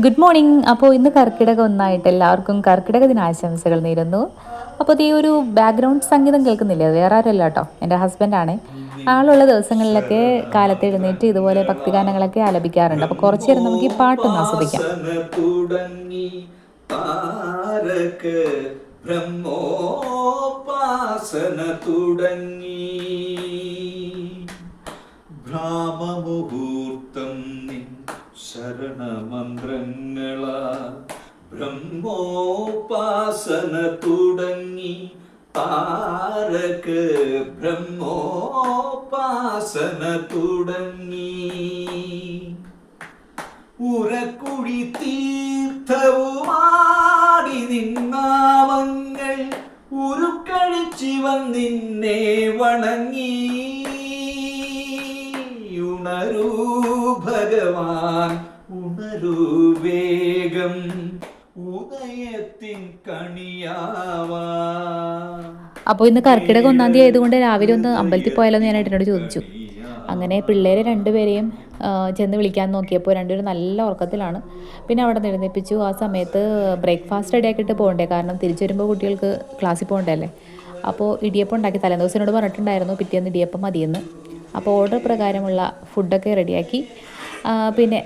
Good morning. അപ്പോൾ ഇന്ന് കർക്കിടക ഒന്നായിട്ട് എല്ലാവർക്കും കർക്കിടക ദിനാശംസകൾ നേരുന്നു. അപ്പോൾ ഈ ഒരു ബാക്ക്ഗ്രൗണ്ട് സംഗീതം കേൾക്കുന്നില്ലേ, അത് വേറെ ആരുമല്ല കേട്ടോ, എൻ്റെ ഹസ്ബൻഡാണ്. ആളുള്ള ദിവസങ്ങളിലൊക്കെ കാലത്ത് എഴുന്നേറ്റ് ഇതുപോലെ ഭക്തിഗാനങ്ങളൊക്കെ ആലപിക്കാറുണ്ട്. അപ്പോൾ കുറച്ച് നേരം നമുക്ക് ഈ പാട്ടൊന്ന് ആസ്വദിക്കാം. ബ്രഹ്മോപാസന തുടങ്ങി ബ്രാഹ്മമുഹൂർത്തം നിൻ ശരണമന്ത്രങ്ങള ബ്രഹ്മോപാസന തുടങ്ങി താരക ബ്രഹ്മോപാസന തുടങ്ങി ഉരക്കുഴി തീർത്ഥവുമാടി നിന്നാമങ്ങൾ ഉരുക്കഴിച്ചിവൻ നിന്നെ വണങ്ങി ഉണരൂ ഭഗവാൻ ഉണരൂ വേഗം ഉദയത്തിൻ കണിയാവാ. അപ്പോൾ ഇന്ന് കർക്കിടക 1-ാം തീയതി ആയതുകൊണ്ട് രാവിലെ ഒന്ന് അമ്പലത്തിൽ പോയാലോ എന്ന് ഞാൻ ഏട്ടനോട് ചോദിച്ചു. അങ്ങനെ പിള്ളേരെ രണ്ടുപേരെയും ചെന്ന് വിളിക്കാൻ നോക്കിയപ്പോൾ രണ്ടുപേരും നല്ല ഉറക്കത്തിലാണ്. പിന്നെ അവിടെ നിന്ന് എഴുന്നേൽപ്പിച്ചു. ആ സമയത്ത് ബ്രേക്ക്ഫാസ്റ്റ് റെഡിയാക്കിയിട്ട് പോകണ്ടേ, കാരണം തിരിച്ചു വരുമ്പോൾ കുട്ടികൾക്ക് ക്ലാസ്സിൽ പോകണ്ടല്ലേ. അപ്പോൾ ഇടിയപ്പം ഉണ്ടാക്കി. തലേദിവസത്തിനോട് പറഞ്ഞിട്ടുണ്ടായിരുന്നു പിറ്റേന്ന് ഇടിയപ്പം മതിയെന്ന്. അപ്പോൾ ഓർഡർ പ്രകാരമുള്ള ഫുഡൊക്കെ റെഡിയാക്കി. പിന്നെ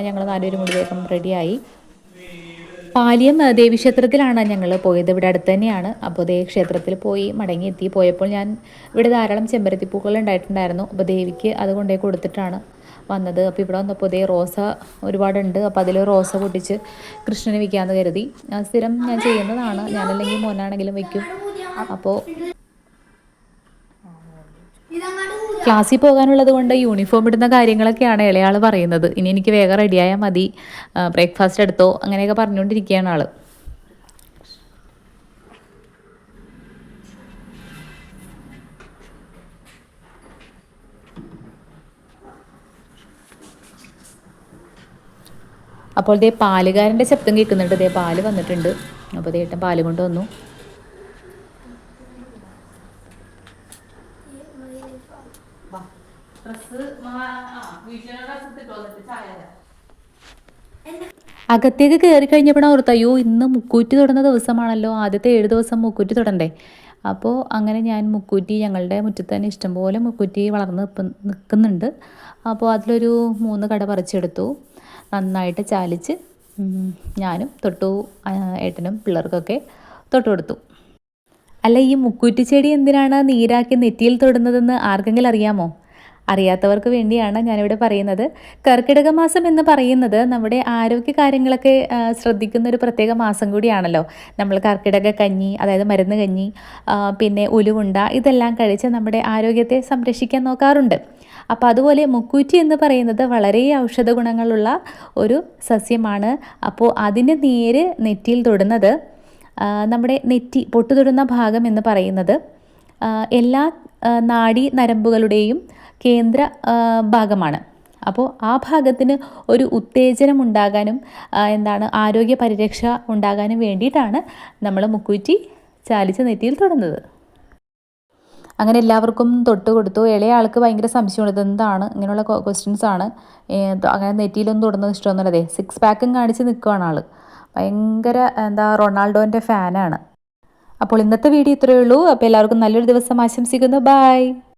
ഞങ്ങൾ 4 പേരും കൂടി വേഗം റെഡിയായി. പാലിയം ദേവീക്ഷേത്രത്തിലാണ് ഞങ്ങൾ പോയത്. ഇവിടെ അടുത്ത് തന്നെയാണ്. അപ്പോൾ ക്ഷേത്രത്തിൽ പോയി മടങ്ങിയെത്തി. പോയപ്പോൾ ഞാൻ ഇവിടെ ധാരാളം ചെമ്പരത്തിപ്പൂക്കൾ ഉണ്ടായിട്ടുണ്ടായിരുന്നു. അപ്പോൾ ദേവിക്ക് അത് കൊണ്ടുപോയി കൊടുത്തിട്ടാണ് വന്നത്. അപ്പോൾ ഇവിടെ വന്നപ്പോൾ റോസ ഒരുപാടുണ്ട്. അപ്പോൾ അതിൽ റോസ പൊട്ടിച്ച് കൃഷ്ണന് വയ്ക്കാമെന്ന് കരുതി. സ്ഥിരം ഞാൻ ചെയ്യുന്നതാണ്. ഞാനല്ലെങ്കിൽ മോനാണെങ്കിലും വയ്ക്കും. അപ്പോൾ ക്ലാസ്സിൽ പോകാനുള്ളത് കൊണ്ട് യൂണിഫോം ഇടുന്ന കാര്യങ്ങളൊക്കെയാണ് ഇളയാൾ പറയുന്നത്. ഇനി എനിക്ക് വേഗം റെഡിയായാൽ മതി, ബ്രേക്ക്ഫാസ്റ്റ് എടുത്തോ, അങ്ങനെയൊക്കെ പറഞ്ഞുകൊണ്ടിരിക്കുകയാണ് ആൾ. അപ്പോൾ പാലുകാരൻ്റെ ശബ്ദം കേൾക്കുന്നുണ്ട്. പാല് വന്നിട്ടുണ്ട്. അപ്പോൾ ഏട്ടൻ പാല് കൊണ്ട് വന്നു. അകത്തേക്ക് കയറി കഴിഞ്ഞപ്പോഴാണ് ഓർത്ത്, അയ്യോ ഇന്ന് മുക്കൂറ്റി തൊടുന്ന ദിവസമാണല്ലോ, ആദ്യത്തെ 7 ദിവസം മുക്കൂറ്റി തൊടണ്ടേ. അപ്പോൾ അങ്ങനെ ഞാൻ മുക്കൂറ്റി, ഞങ്ങളുടെ മുറ്റത്ത് തന്നെ ഇഷ്ടംപോലെ മുക്കൂറ്റി വളർന്ന് നിൽക്കുന്നുണ്ട്. അപ്പോൾ അതിലൊരു 3 കട പറിച്ചെടുത്തു. നന്നായിട്ട് ചാലിച്ച് ഞാനും തൊട്ടു, ഏട്ടനും പിള്ളേർക്കൊക്കെ തൊട്ട് കൊടുത്തു. അല്ല, ഈ മുക്കൂറ്റി ചെടി എന്തിനാണ് നീരാക്കി നെറ്റിയിൽ തൊടുന്നതെന്ന് ആർക്കെങ്കിലും അറിയാമോ? അറിയാത്തവർക്ക് വേണ്ടിയാണ് ഞാനിവിടെ പറയുന്നത്. കർക്കിടക മാസം എന്ന് പറയുന്നത് നമ്മുടെ ആരോഗ്യ കാര്യങ്ങളൊക്കെ ശ്രദ്ധിക്കുന്ന ഒരു പ്രത്യേക മാസം കൂടിയാണല്ലോ. നമ്മൾ കർക്കിടക കഞ്ഞി, അതായത് മരുന്ന് കഞ്ഞി, പിന്നെ ഉലുവുണ്ട, ഇതെല്ലാം കഴിച്ച് നമ്മുടെ ആരോഗ്യത്തെ സംരക്ഷിക്കാൻ നോക്കാറുണ്ട്. അപ്പോൾ അതുപോലെ മുക്കൂറ്റി എന്ന് പറയുന്നത് വളരെ ഔഷധ ഗുണങ്ങളുള്ള ഒരു സസ്യമാണ്. അപ്പോൾ അതിന് നേര് നെറ്റിയിൽ തൊടുന്നത്, നമ്മുടെ നെറ്റി പൊട്ടു തൊടുന്ന ഭാഗം എന്ന് പറയുന്നത് എല്ലാ നാഡീ നരമ്പുകളുടെയും കേന്ദ്ര ഭാഗമാണ്. അപ്പോൾ ആ ഭാഗത്തിന് ഒരു ഉത്തേജനം ഉണ്ടാകാനും ആരോഗ്യ പരിരക്ഷ ഉണ്ടാകാനും വേണ്ടിയിട്ടാണ് നമ്മൾ മുക്കൂറ്റി ചാലിച്ച് നെറ്റിയിൽ തൊടുന്നത്. അങ്ങനെ എല്ലാവർക്കും തൊട്ട് കൊടുത്തു. ഇളയ ആൾക്ക് ഭയങ്കര സംശയമുണ്ട്, എന്താണ് ഇങ്ങനെയുള്ള ക്വസ്റ്റ്യൻസാണ്. അങ്ങനെ നെറ്റിയിലൊന്നും തൊടുന്നത് ഇഷ്ടമൊന്നുമല്ലേ. 6 പാക്കും കാണിച്ച് നിൽക്കുകയാണ് ആൾ. ഭയങ്കര റൊണാൾഡോൻ്റെ ഫാനാണ്. അപ്പോൾ ഇന്നത്തെ വീഡിയോ ഇത്രയേ ഉള്ളൂ. അപ്പോൾ എല്ലാവർക്കും നല്ലൊരു ദിവസം ആശംസിക്കുന്നു. ബൈ.